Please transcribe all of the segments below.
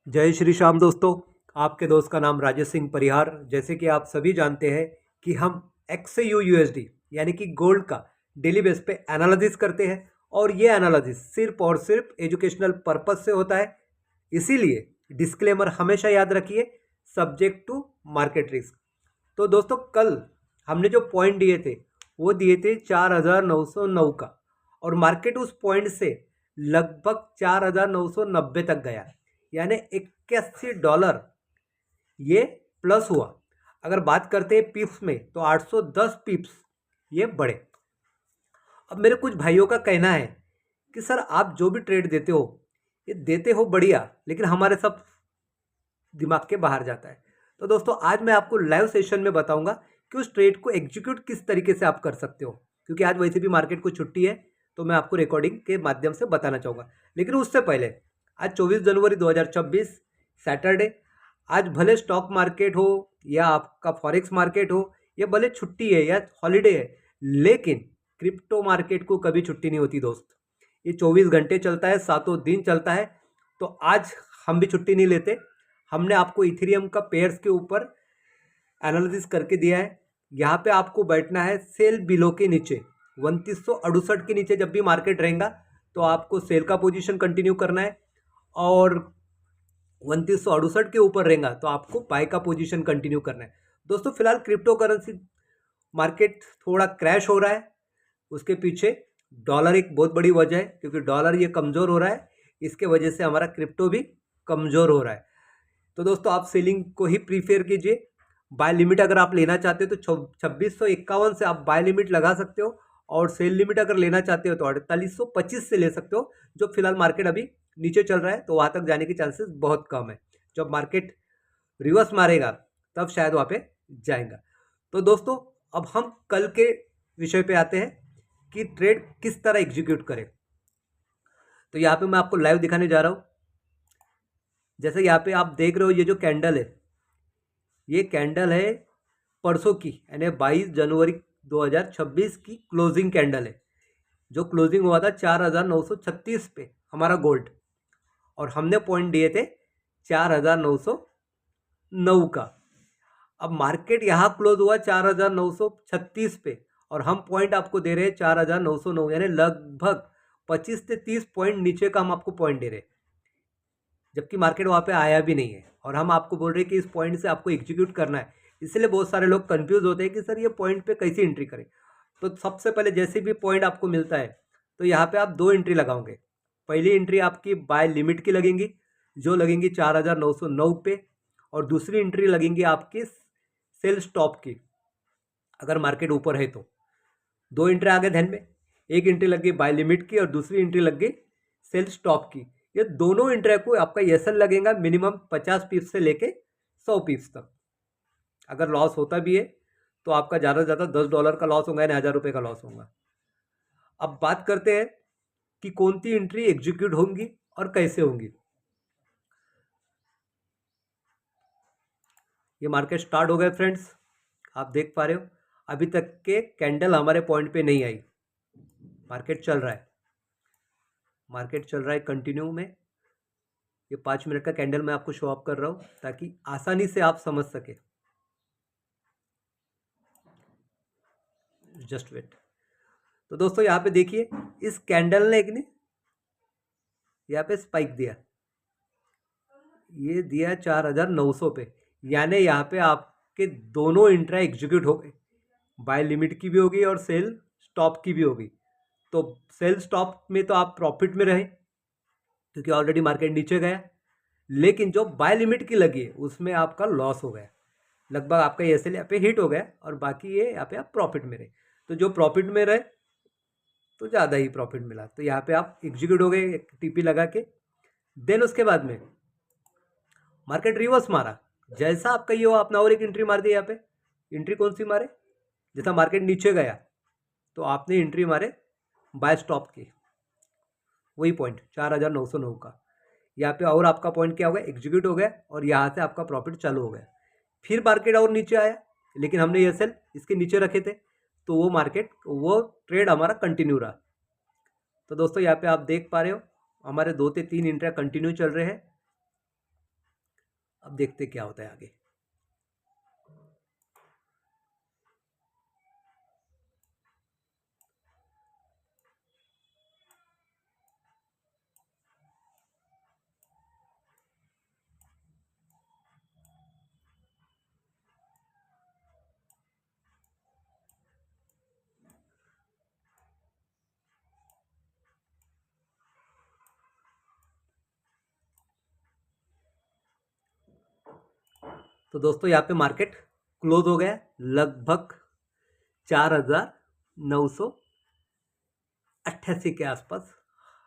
जय श्री श्याम दोस्तों। आपके दोस्त का नाम राजेश सिंह परिहार। जैसे कि आप सभी जानते हैं कि हम XAU USD यानी कि गोल्ड का डेली बेस पे एनालिसिस करते हैं और ये एनालिसिस सिर्फ और सिर्फ एजुकेशनल पर्पस से होता है। इसीलिए डिस्क्लेमर हमेशा याद रखिए, सब्जेक्ट टू मार्केट रिस्क। तो दोस्तों कल हमने जो पॉइंट दिए थे वो दिए थे 4909 का, और मार्केट उस पॉइंट से लगभग 4990 तक गया, यानी $81 ये प्लस हुआ। अगर बात करते हैं पिप्स में तो 810 पिप्स ये बढ़े। अब मेरे कुछ भाइयों का कहना है कि सर आप जो भी ट्रेड देते हो ये देते हो बढ़िया, लेकिन हमारे सब दिमाग के बाहर जाता है। तो दोस्तों आज मैं आपको लाइव सेशन में बताऊंगा कि उस ट्रेड को एग्जीक्यूट किस तरीके से आप कर सकते हो, क्योंकि आज वैसे भी मार्केट को छुट्टी है तो मैं आपको रिकॉर्डिंग के माध्यम से बताना चाहूँगा। लेकिन उससे पहले आज 24 जनवरी 2026 सैटरडे। आज भले स्टॉक मार्केट हो या आपका फॉरेक्स मार्केट हो, ये भले छुट्टी है या हॉलीडे है, लेकिन क्रिप्टो मार्केट को कभी छुट्टी नहीं होती दोस्त। ये 24 घंटे चलता है, सातों दिन चलता है। तो आज हम भी छुट्टी नहीं लेते। हमने आपको इथेरियम का पेयर्स के ऊपर एनालिसिस करके दिया है। यहाँ पे आपको बैठना है सेल बिलो के नीचे, 2968 के नीचे जब भी मार्केट रहेगा तो आपको सेल का पोजीशन कंटिन्यू करना है, और 2968 के ऊपर रहेगा तो आपको बाय का पोजीशन कंटिन्यू करना है। दोस्तों फिलहाल क्रिप्टो करेंसी मार्केट थोड़ा क्रैश हो रहा है, उसके पीछे डॉलर एक बहुत बड़ी वजह है, क्योंकि डॉलर ये कमज़ोर हो रहा है, इसके वजह से हमारा क्रिप्टो भी कमज़ोर हो रहा है। तो दोस्तों आप सेलिंग को ही प्रीफेयर कीजिए। बाय लिमिट अगर आप लेना चाहते हो तो 2651 से आप बाय लिमिट लगा सकते हो, और सेल लिमिट अगर लेना चाहते हो तो 4825 से ले सकते हो। जो फिलहाल मार्केट अभी नीचे चल रहा है तो वहाँ तक जाने की चांसेस बहुत कम है। जब मार्केट रिवर्स मारेगा तब शायद वहाँ पे जाएगा। तो दोस्तों अब हम कल के विषय पे आते हैं कि ट्रेड किस तरह एग्जीक्यूट करें। तो यहाँ पे मैं आपको लाइव दिखाने जा रहा हूँ। जैसे यहाँ पे आप देख रहे हो, ये जो कैंडल है ये कैंडल है परसों की, यानी 22 जनवरी 2026 की क्लोजिंग कैंडल है, जो क्लोजिंग हुआ था 4936 पे हमारा गोल्ड, और हमने पॉइंट दिए थे 4909 का। अब मार्केट यहाँ क्लोज हुआ 4936 पे, और हम पॉइंट आपको दे रहे हैं 4909, यानी लगभग 25 से 30 पॉइंट नीचे का हम आपको पॉइंट दे रहे हैं, जबकि मार्केट वहाँ पे आया भी नहीं है, और हम आपको बोल रहे हैं कि इस पॉइंट से आपको एग्जीक्यूट करना है। इसलिए बहुत सारे लोग कंफ्यूज होते हैं कि सर ये पॉइंट पे कैसे एंट्री करें। तो सबसे पहले जैसे भी पॉइंट आपको मिलता है तो यहाँ पे आप दो एंट्री लगाओगे। पहली एंट्री आपकी बाय लिमिट की लगेंगी, जो लगेंगी 4909 पे, और दूसरी एंट्री लगेंगी आपकी सेल स्टॉप की, अगर मार्केट ऊपर है तो। दो एंट्री आ गए ध्यान में, एक एंट्री लग गई बाय लिमिट की और दूसरी एंट्री लग गई सेल स्टॉप की। ये दोनों एंट्री को आपका एसएल लगेगा मिनिमम 50 पिप्स से लेके 100 पिप्स तक। अगर लॉस होता भी है तो आपका ज़्यादा से ज़्यादा $10 का लॉस होगा, यानी ₹1000 का लॉस होगा। अब बात करते हैं कि कौन सी एंट्री एग्जीक्यूट होंगी और कैसे होंगी। ये मार्केट स्टार्ट हो गए फ्रेंड्स, आप देख पा रहे हो अभी तक के कैंडल हमारे पॉइंट पे नहीं आई। मार्केट चल रहा है, मार्केट चल रहा है कंटिन्यू में। ये 5 मिनट का कैंडल मैं आपको शो अप कर रहा हूँ ताकि आसानी से आप समझ सके। Just wait. तो दोस्तों यहाँ पे देखिए, इस कैंडल ने एक ने यहाँ पे स्पाइक दिया, ये दिया 4900 पे, यानी यहाँ पे आपके दोनों इंट्रा एग्जीक्यूट हो गए। बाय लिमिट की भी होगी और सेल स्टॉप की भी होगी। तो सेल स्टॉप में तो आप प्रॉफिट में रहे, क्योंकि ऑलरेडी मार्केट नीचे गया, लेकिन जो बाय लिमिट की लगी है उसमें आपका लॉस हो गया। लगभग आपका ये एसएल यहाँ पे हिट हो गया, और बाकी ये यहाँ पे आप प्रॉफिट में रहे। तो जो प्रॉफिट में रहे तो ज़्यादा ही प्रॉफिट मिला, तो यहाँ पे आप एग्जीक्यूट हो गए टीपी लगा के। देन उसके बाद में मार्केट रिवर्स मारा, जैसा आपका ये हो आपने और एक एंट्री मार दी। यहाँ पे एंट्री कौन सी मारे, जैसा मार्केट नीचे गया तो आपने एंट्री मारे बाय स्टॉप की, वही पॉइंट 4909 का। यहाँ पे और आपका पॉइंट क्या हो गया, एग्जीक्यूट हो गया, और यहाँ से आपका प्रॉफिट चालू हो गया। फिर मार्केट और नीचे आया, लेकिन हमने ये सेल इसके नीचे रखे थे, तो वो ट्रेड हमारा कंटिन्यू रहा। तो दोस्तों यहाँ पे आप देख पा रहे हो हमारे 2 से 3 इंट्रा कंटिन्यू चल रहे हैं। अब देखते क्या होता है आगे। तो दोस्तों यहाँ पे मार्केट क्लोज हो गया लगभग 4,988 के आसपास।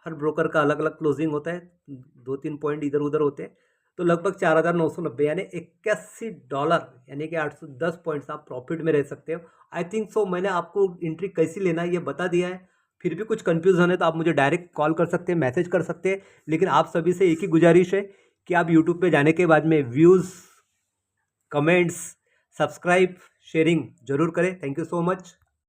हर ब्रोकर का अलग अलग क्लोजिंग होता है, 2-3 पॉइंट इधर उधर होते हैं, तो लगभग 4,990 यानी $81 यानी कि 810 पॉइंट्स आप प्रॉफिट में रह सकते हो। आई थिंक सो मैंने आपको एंट्री कैसी लेना है ये बता दिया है। फिर भी कुछ कंफ्यूजन है तो आप मुझे डायरेक्ट कॉल कर सकते हैं, मैसेज कर सकते हैं। लेकिन आप सभी से एक ही गुजारिश है कि आप यूट्यूब पे जाने के बाद में व्यूज़, कमेंट्स, सब्सक्राइब, शेयरिंग जरूर करें। Thank you so much.